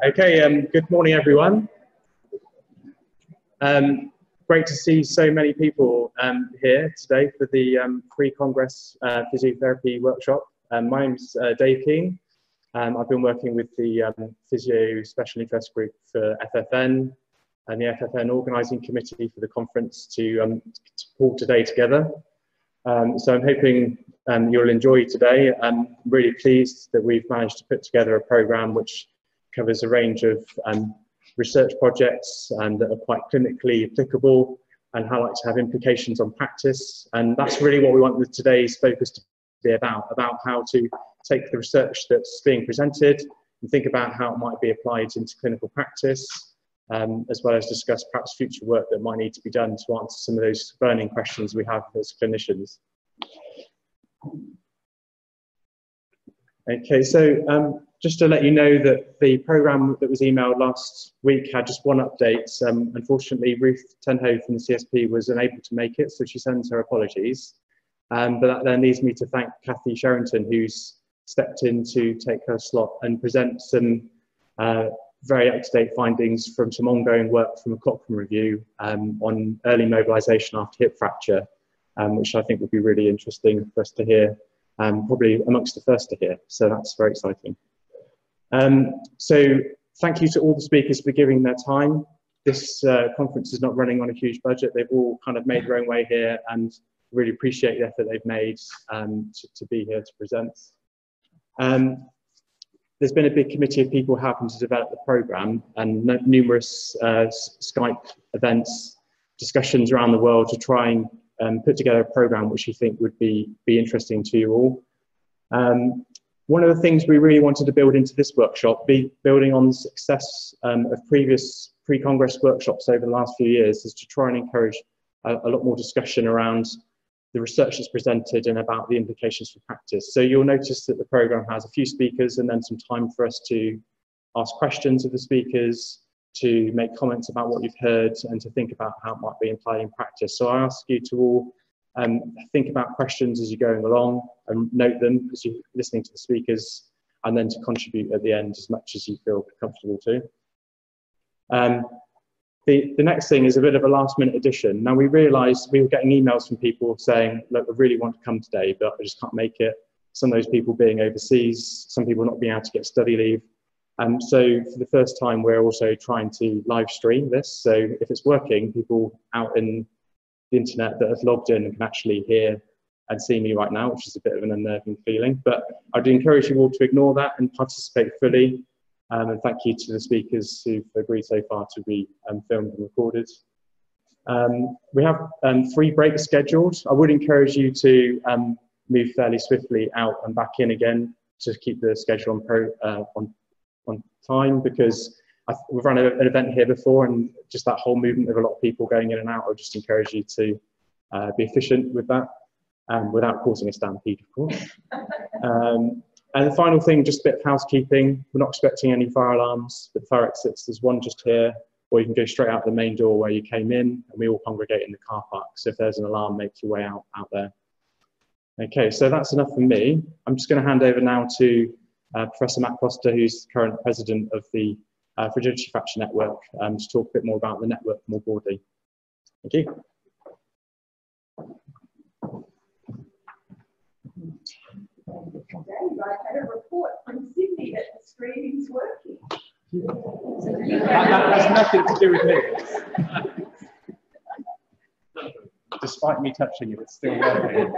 Okay, good morning, everyone. Great to see so many people here today for the pre-Congress physiotherapy workshop. My name's Dave Keene. I've been working with the Physio Special Interest Group for FFN and the FFN Organising Committee for the conference to pull today together. So I'm hoping you'll enjoy today. I'm really pleased that we've managed to put together a programme which covers a range of research projects that are quite clinically applicable and highlight to have implications on practice. And that's really what we want today's focus to be about how to take the research that's being presented and think about how it might be applied into clinical practice, as well as discuss perhaps future work that might need to be done to answer some of those burning questions we have as clinicians. Okay, so just to let you know that the programme that was emailed last week had just one update. Unfortunately, Ruth Tenho from the CSP was unable to make it, so she sends her apologies. But that then leaves me to thank Kathy Sherrington, who's stepped in to take her slot and present some very up-to-date findings from some ongoing work from a Cochrane review on early mobilisation after hip fracture, which I think would be really interesting for us to hear, probably amongst the first to hear, so that's very exciting. So thank you to all the speakers for giving their time. This conference is not running on a huge budget. They've all kind of made their own way here and really appreciate the effort they've made to be here to present. There's been a big committee of people helping to develop the programme and numerous Skype events, discussions around the world to try and put together a programme which you think would be interesting to you all. One of the things we really wanted to build into this workshop, building on the success of previous pre-Congress workshops over the last few years, is to try and encourage a lot more discussion around the research that's presented and about the implications for practice. So you'll notice that the programme has a few speakers and then some time for us to ask questions of the speakers, to make comments about what you've heard and to think about how it might be applied in practice. So I ask you to all think about questions as you're going along and note them as you're listening to the speakers, and then to contribute at the end as much as you feel comfortable to. The next thing is a bit of a last minute addition. Now, we realised we were getting emails from people saying, look, I really want to come today, but I just can't make it. Some of those people being overseas, some people not being able to get study leave. So for the first time, we're also trying to live stream this. So if it's working, people out in the internet that have logged in and can actually hear and see me right now, which is a bit of an unnerving feeling. But I'd encourage you all to ignore that and participate fully. And thank you to the speakers who've agreed so far to be filmed and recorded. We have 3 breaks scheduled. I would encourage you to move fairly swiftly out and back in again to keep the schedule on time, because we've run an event here before, and just that whole movement of a lot of people going in and out, I would just encourage you to be efficient with that, without causing a stampede, of course. And the final thing, just a bit of housekeeping. We're not expecting any fire alarms with fire exits. There's one just here, or you can go straight out the main door where you came in, and we all congregate in the car park. So if there's an alarm, make your way out there. Okay, so that's enough from me. I'm just going to hand over now to Professor Matt Costa, who's the current president of the Fragility Fracture Network, to talk a bit more about the network more broadly. Thank you. I had a report from Sydney that the screening's working. That has nothing to do with me. Despite me touching you, it's still working.